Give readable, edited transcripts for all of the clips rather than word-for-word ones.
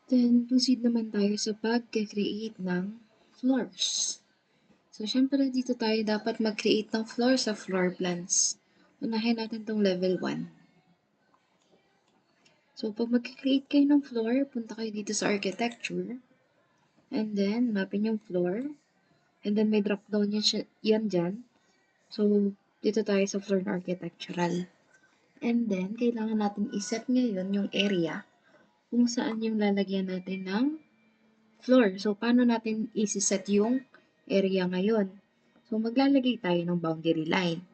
Then, proceed naman tayo sa pag-create ng floors. So, syempre dito tayo dapat mag-create ng floor sa floor plans. Unahin natin tong level 1. So, pag mag-create kayo ng floor, punta kayo dito sa architecture. And then, hanapin yung floor. And then, may drop down yan dyan. So, dito tayo sa floor na architectural. And then, kailangan natin iset ngayon yung area kung saan yung lalagyan natin ng floor. So, paano natin isi-set yung area ngayon? So, maglalagay tayo ng boundary line.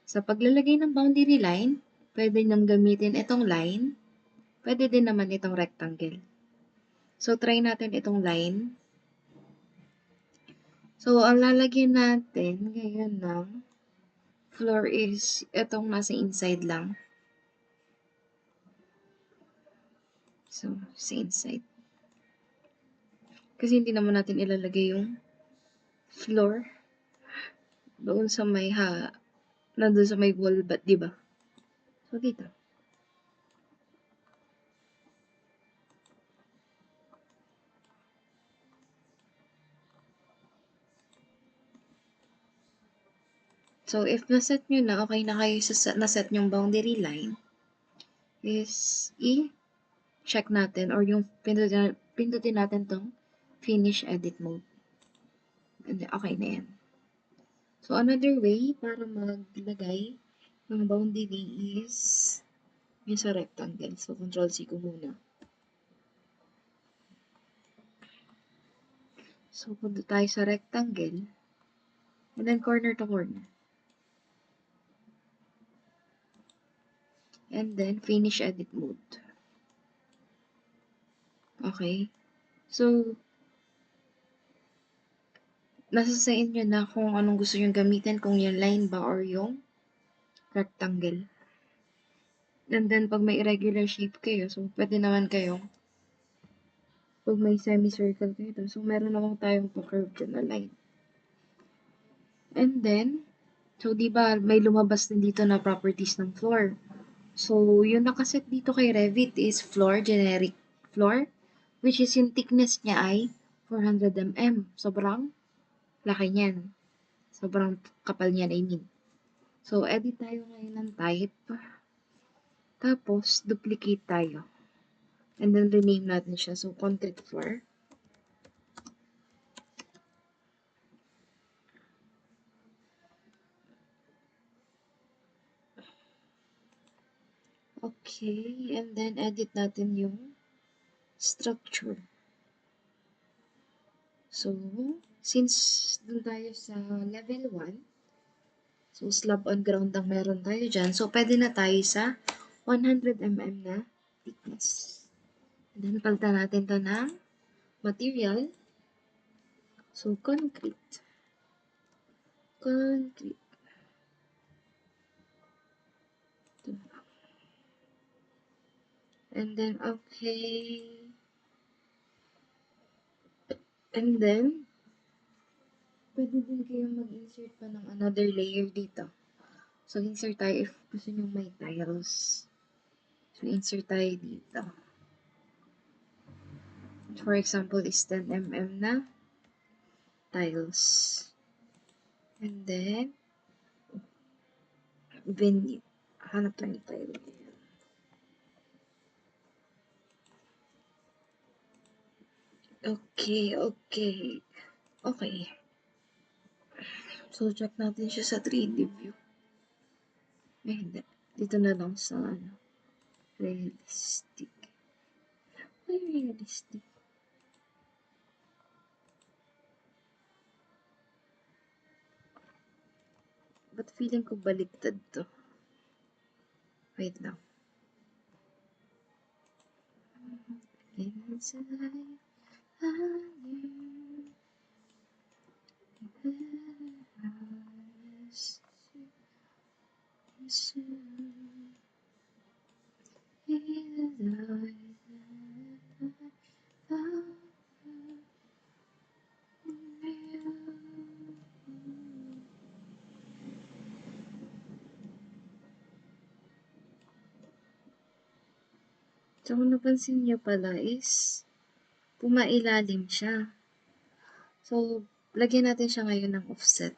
Sa paglalagay ng boundary line, pwede nang gamitin itong line, pwede din naman itong rectangle. So, try natin itong line. So, ang lalagyan natin ngayon ng floor is itong nasa inside lang. So, sa inside. Kasi hindi naman natin ilalagay yung floor doon sa may nandun sa may wall, di ba? So, dito. So, if naset nyo na, okay na kayo sa naset yung boundary line, is i-check natin or yung pindutin natin tong finish edit mode. And okay na yan. So, another way para maglagay ng boundary is yung sa rectangle. So, Control-C ko muna. So, punta tayo sa rectangle. And then, corner to corner. And then, finish edit mode. Okay. So, nasa sa inyo na kung anong gusto nyo gamitin, kung yung line ba or yung rectangle. And then, pag may irregular shape kayo, so pwede naman kayong pag may semicircle kayo, so meron naman tayong pa-curve dyan na line. And then, so di ba may lumabas din dito na properties ng floor. So, yung nakaset dito kay Revit is floor, generic floor, which is yung thickness niya ay 400 mm. Sobrang laki niyan. Sobrang kapal niyan, I mean. So, edit tayo ngayon ng type. Tapos, duplicate tayo. And then, rename natin siya. So, concrete floor. Okay. And then, edit natin yung structure. So, since dun tayo sa level 1, so slab on ground ang meron tayo dyan. So, pwede na tayo sa 100 mm na thickness. And then, palitan natin to ng material. So, concrete. Concrete. And then, okay. And then, pwede din kayong mag-insert pa ng another layer dito. So, insert tayo if gusto nyo may tiles. So, insert tayo dito. For example, is 10 mm na tiles. And then, venue. Hanap tayo ng tile. Okay, okay. Okay. So, check natin siya sa 3D view. Eh, hindi. Dito na lang sa, realistic. Ay, realistic. Ba't feeling ko baliktad to? Wait lang. Inside, so, kung napansin niyo pala is, pumailalim siya. So, lagyan natin siya ngayon ng offset.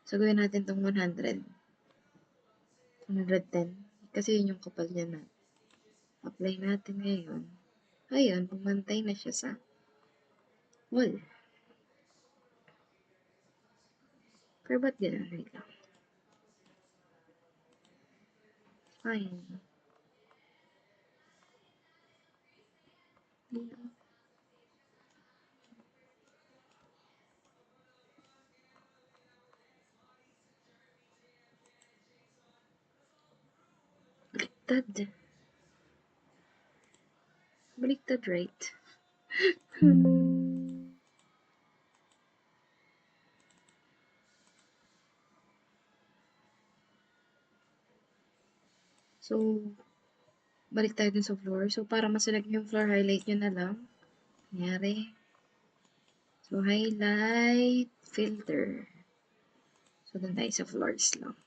So, gawin natin itong 100. 110. Kasi yun yung kapal niya na. Apply natin ngayon. Ayun, pumantay na siya sa wall. Pero ba't ganun? Wait lang. Fine. Baliktad. Baliktad, right? So, balik tayo dun sa floor. So, para maselect yung floor, highlight nyo na lang. Nangyari. So, highlight, filter. So, dun tayo sa floors lang.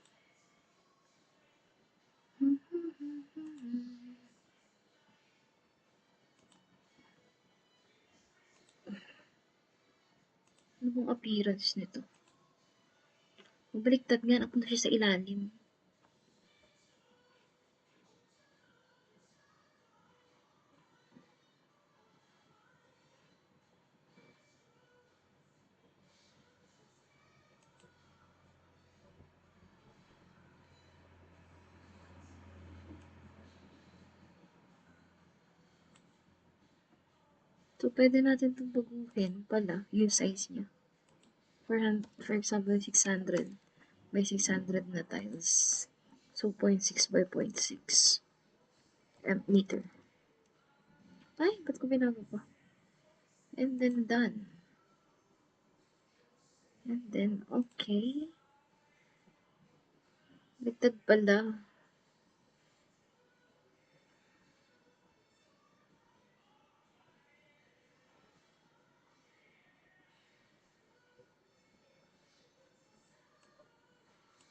Ano bang appearance nito? Mabaliktad nga, napunta siya sa ilalim. So, pwede natin itong baguhin pala, yung size niya. For example, 600 by 600 na tiles. So, 0.6 by 0.6 meter. Ay, ba't ko binago pa? And then, done. And then, okay. Baliktad pala.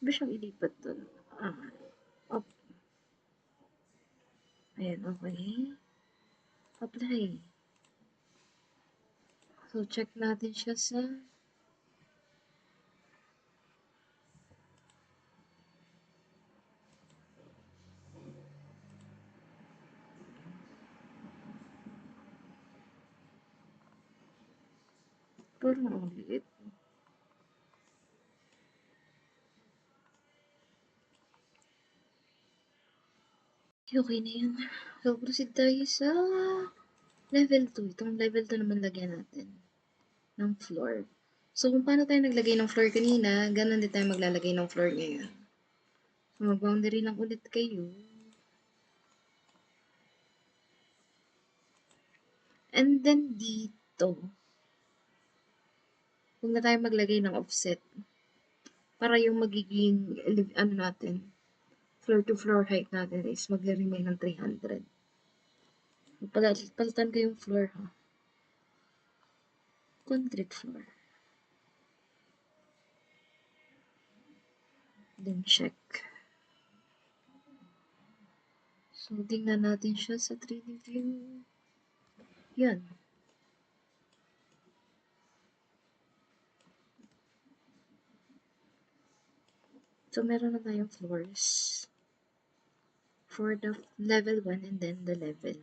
Ba siyang ilipat dun? Up. Ayan, okay. Apply. So, check natin siya sa parang ang liit. Okay na yun. So, proceed tayo sa level 2. Itong level 2 naman lagyan natin ng floor. So, kung paano tayo naglagay ng floor kanina, ganun din tayo maglalagay ng floor ngayon. So, mag-boundary lang ulit kayo. And then, dito, huwag na tayo maglagay ng offset. Para yung magiging, ano natin, floor to floor height natin is mag-remain ng 300. Palitan ko yung floor, ha? Concrete floor. Then check. So, tingnan natin siya sa 3D view. Yan. So, meron na tayong floors for the level 1 and then the level